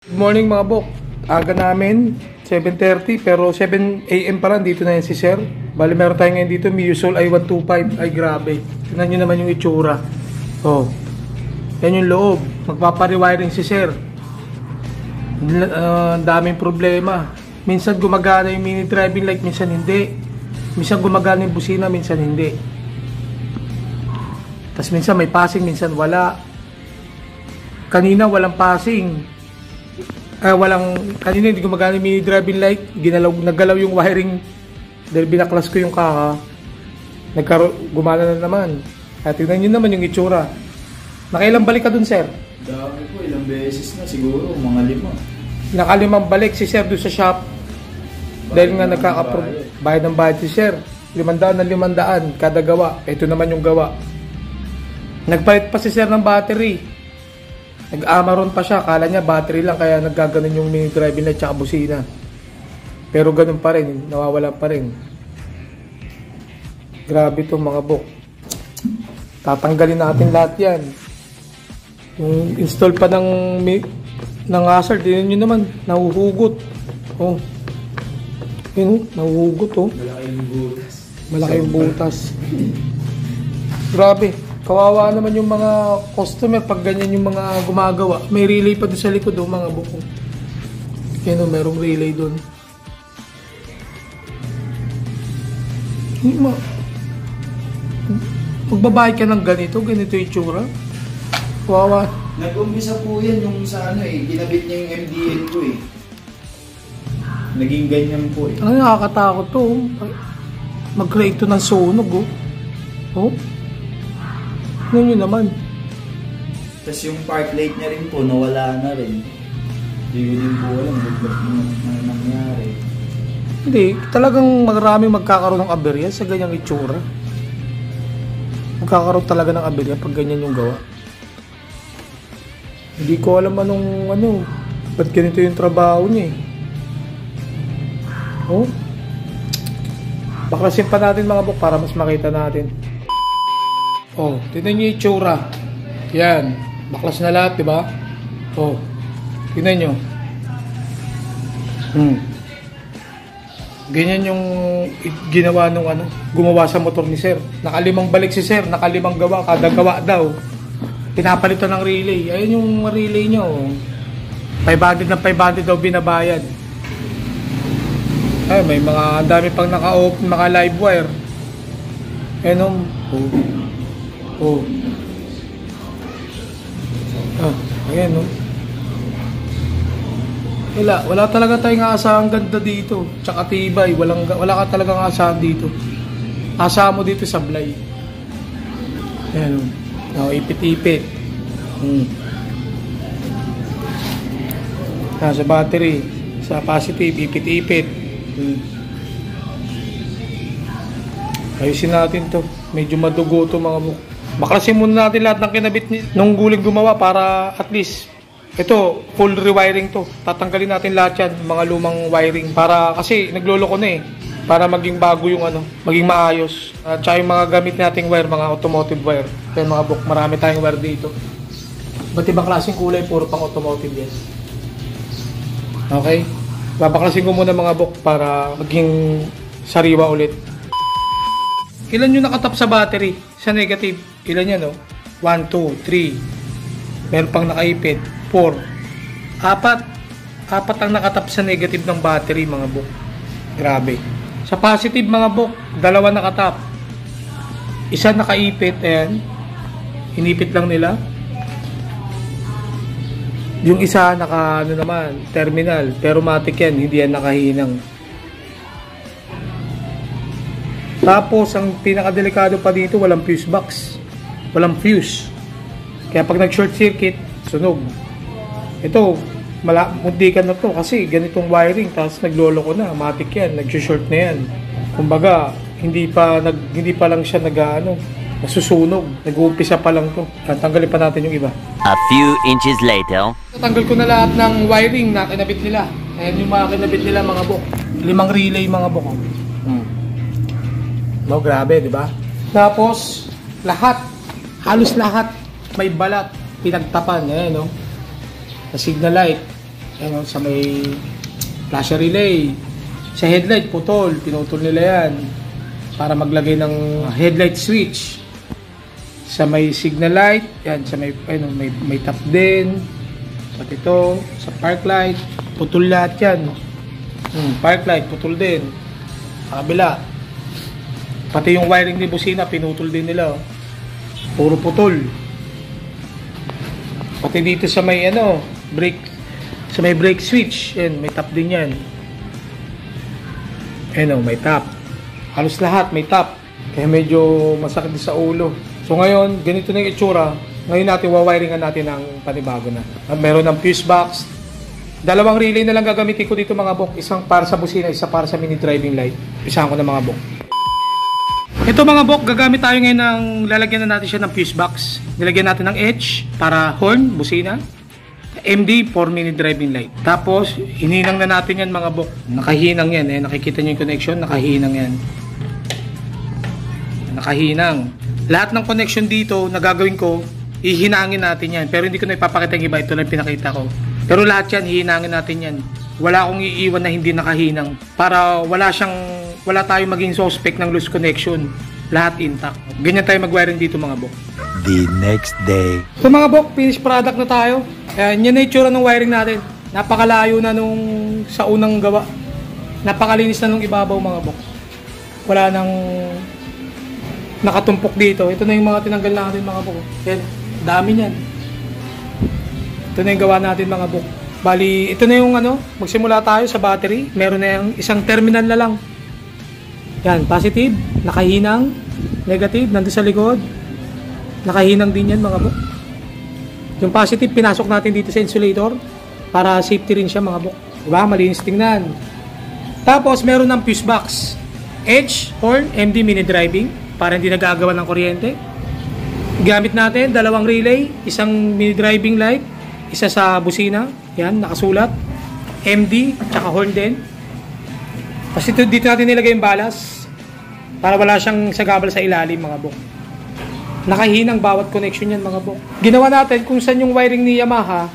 Good morning mga bok. Aga namin, 7:30 pero 7 AM pa lang dito na yan si Sir. Bali meron tayo ngayon dito, Miyusol i125. Ay grabe. Tingnan nyo naman yung itsura. Oh. Yan yung loob. Magpapariwiring si Sir. Daming problema. Minsan gumagana yung mini driving light, minsan hindi. Minsan gumagana yung busina, minsan hindi. Tapos minsan may passing, minsan wala. Kanina walang passing. Kanina hindi gumagana yung mini driving light. Naggalaw yung wiring dahil binaklas ko yung kaka. Gumana na naman. At tignan nyo naman yung itsura. Nakailang balik ka dun, Sir? Dami po, ilang beses na siguro, mga 5. Nakalimang balik si Sir doon sa shop. Dahil nga bayad ng bayad si Sir. 500 na 500 kada gawa. Ito naman yung gawa. Nagpalit pa si Sir ng battery. Nag-Amaron pa siya. Kala niya battery lang kaya naggaganon yung mini driving light tsaka busina. Pero ganun pa rin. Nawawala pa rin. Grabe itong mga bok. Tatanggalin natin lahat yan. Yung install pa ng hazard. Tignan nyo naman. Nahuhugot. Oh. Yun, nahuhugot oh. Malaking butas. Malaking butas. Grabe. Kawawa naman yung mga customer pag ganyan yung mga gumagawa. May relay pa doon sa likod oh, mga buko. Yan oh, merong relay doon. Magbabayad ka ng ganito yung itsura. Kawawa. Nag-umpisa po yan yung sa ginabit niya yung MDL ko eh. Naging ganyan po eh. Ay, nakakatakot to. Mag-create to ng sunog oh. Oh. Ano nyo naman? Tapos yung park light niya rin po, nawala na rin. Hindi ko din po alam kung nangyari. Hindi, talagang maraming magkakaroon ng aberya sa ganyang itsura. Magkakaroon talaga ng aberya pag ganyan yung gawa. Hindi ko alam ba't ganito yung trabaho niya eh. Oh? Baklasin pa natin mga bok para mas makita natin. Oh, tingnan niyo yung itsura. Yan, baklas na lahat, 'di ba? Oh. Tingnan niyo. Ganyan yung ginawa nung gumawa sa motor ni Sir. Nakalimang balik si Sir, nakalimang gawa, kada gawa daw. Pinapalitan ng relay. Ayun yung relay niyo. 500 na 500 daw binabayad. Ay, may mga dami pang naka-open, live wire. Ayun oh. Ayan oh. Wala talaga tayong aasahang ganda dito. Tsaka tibay, wala ka talagang asahan dito. Asahan mo dito sablay. Ayan oh. Ipit-ipit. Sa battery, sa positive, ipit-ipit. Ayusin natin to. Medyo madugo to mga buk. Baklasin muna natin lahat ng kinabit nung guling gumawa para at least ito, full rewiring to. Tatanggalin natin lahat yan, mga lumang wiring. Para kasi nagloloko na eh. Para maging bago yung maging maayos. At saka yung mga gamit nating wire, mga automotive wire. Kaya mga buk, marami tayong wire dito. Ba't ibang klaseng kulay, puro pang automotive yan. Okay? Babaklasin ko muna mga bok para maging sariwa ulit. Ilan yung nakatap sa battery? Sa negative, ilan yan no? 1, 2, 3. Meron pang nakaipit. 4. 4 ang nakatap sa negative ng battery mga bok. Grabe. Sa positive mga bok, 2 nakatap. Isa nakaipit, ayan. Inipit lang nila. Yung isa naman, terminal, pero matik yan, hindi yan nakahinang. Tapos ang pinakadelikado pa dito, walang fuse box. Walang fuse. Kaya pag nag-short circuit, sunog. Ito, muntikan na to kasi ganitong wiring, tapos nagloloko na, matik yan, nag-short na yan. Kumbaga, hindi pa lang siya nasusunog. Nag-uumpisa pa lang to. Tanggalin pa natin yung iba. A few inches later. Natanggal ko na lahat ng wiring na kinabit nila. Ayan yung mga kinabit nila mga bok. 5 relay mga bok. No, grabe, di ba? Tapos, halos lahat may balat, pinagtapan. Ayan, no? Sa signal light, Ano, sa may flasher relay. Sa headlight, putol. Pinutol nila yan para maglagay ng headlight switch. Sa may signal light, yan, sa may, ano, may tap din. At ito, sa park light, putol lahat yan. Park light, putol din. Sa kabila. Pati yung wiring ni busina, pinutol din nila. Puro putol. Pati dito sa may ano, brake, sa may brake switch, yan, may tap din yan. Ano, may tap. Halos lahat may tap. Kaya medyo masakit din sa ulo. So ngayon, ganito na yung itsura. Ngayon natin wawiringan natin ng panibago na. Meron ng fuse box. 2 relay na lang gagamitin ko dito mga bok. Isang para sa busina, isa para sa mini driving light. Isahan ko na mga bok. Ito mga bok, gagamit tayo ngayon ng lalagyan na natin siya ng fuse box. Nilagyan natin ng H para horn, busina. MD for mini driving light. Tapos, hininang na natin yan mga bok. Nakahinang yan eh. Nakikita nyo yung connection, nakahinang yan. Nakahinang. Lahat ng connection dito na gagawin ko, hihinangin natin yan. Pero hindi ko na ipapakita yung iba. Ito lang pinakita ko. Pero lahat yan, hihinangin natin yan. Wala akong iiwan na hindi nakahinang. Para wala tayong maging suspect ng loose connection. Lahat intact. Ganyan tayo mag-wiring dito mga bok. The next day. So mga bok, finished product na tayo. Ayan, yan na yung tsura ng wiring natin. Napakalayo na nung sa unang gawa. Napakalinis na nung ibabaw mga bok. Wala nang nakatumpok dito. Ito na yung mga tinanggal natin mga bok. Yan, dami niyan. Ito na yung gawa natin mga bok. Bali, ito na yung ano, magsimula tayo sa battery. Meron na yung isang terminal na lang. Yan, positive, nakahinang, negative, nandun sa likod. Nakahinang din yan mga bok. Yung positive, pinasok natin dito sa insulator para safety rin siya mga bok. Diba? Malinis tingnan. Tapos, meron ng fuse box. Edge, horn, MD mini driving para hindi nagagawa ng kuryente. Gamit natin, 2 relay, isang mini driving light, isa sa busina. Yan, nakasulat. MD, tsaka horn din. Tapos dito natin nilagay yung balas para wala siyang sagabal sa ilalim mga bok. Nakahinang bawat connection yan mga bok. Ginawa natin kung saan yung wiring ni Yamaha,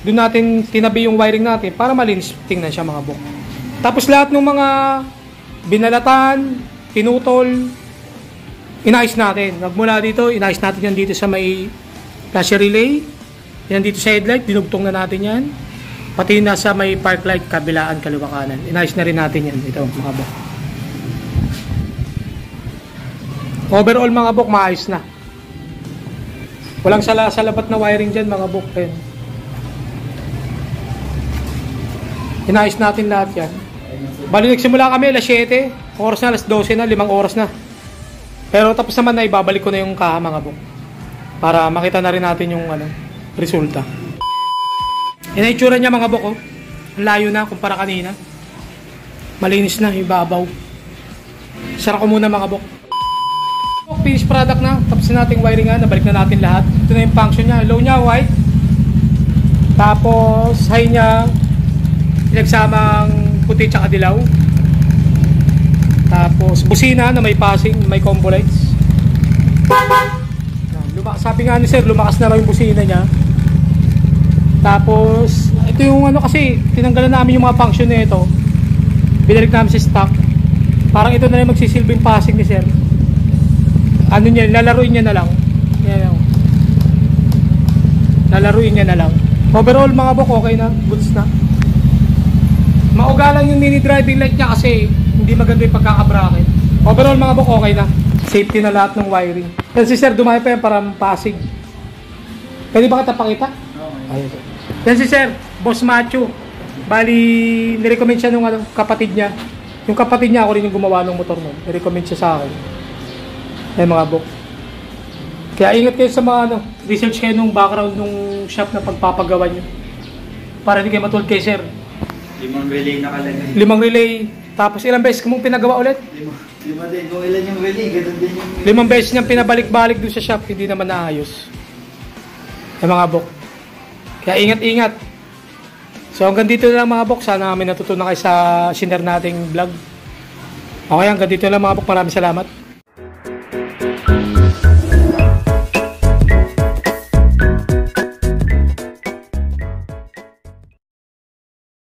doon natin tinabi yung wiring natin para malinis tingnan siya mga bok. Tapos lahat ng mga binalatan, pinutol, inayos natin. Nagmula dito, inayos natin yan dito sa may flasher relay. Yan dito sa headlight, dinugtong na natin yan. Pati na sa may park light, kabilaan, kaliwa kanan. Inayos na rin natin yan. Ito mga bok. Overall mga bok, maayos na. Walang salabat na wiring dyan mga bok. Inayos natin lahat yan. Bali nagsimula kami alas 7. Oras na alas 12 na, 5 oras na. Pero tapos naman na ibabalik ko na yung kaha mga bok. Para makita na rin natin yung resulta. Yan ang itsura niya mga bok. Ang layo na kumpara kanina. Malinis na yung babaw. Sara ko muna mga bok. Finished product na. Tapos na nating wiring nga. Nabalik na natin lahat. Ito na yung function niya. Low niya white. Tapos high niya pinagsamang puti tsaka dilaw. Tapos busina na may passing, may combo lights. Sabi nga ni sir, lumakas na raw yung busina niya. Tapos ito yung kasi tinanggalan namin yung mga function na ito. Binalik namin sa stock. Parang ito na yung magsisilbing passing ni sir. Lalaruin niya na lang. Yan. Lalaruin niya na lang. Overall mga bok, okay na, goods na. Maugalang yung mini driving light niya kasi hindi maganda yung pagkakabracket. Overall mga bok, okay na. Safety na lahat ng wiring. Yan si sir, dumay pa yan para passing. Pwede ba kita pakita? Okay. Yan si sir, Boss Macho. Bali, nirecommend siya nung kapatid niya. Yung kapatid niya, ako rin yung gumawa ng motor mo. Nirecommend siya sa akin. Ay mga bok. Kaya ingat kayo sa mga research kayo nung background nung shop na pagpapagawa nyo. Para hindi kayo matulad kay sir. 5 relay nakalagay. 5 relay. Tapos ilang beses mong pinagawa ulit? 5 din. Kung ilan yung relay, ganun din yung... 5 beses niyang pinabalik-balik doon sa shop. Hindi naman naayos. Ay mga bok. Kaya ingat-ingat. So hanggang dito na lang mga bok. Sana may natutunan kayo sa sinare nating vlog. Okay, hanggang dito na lang mga bok. Maraming salamat.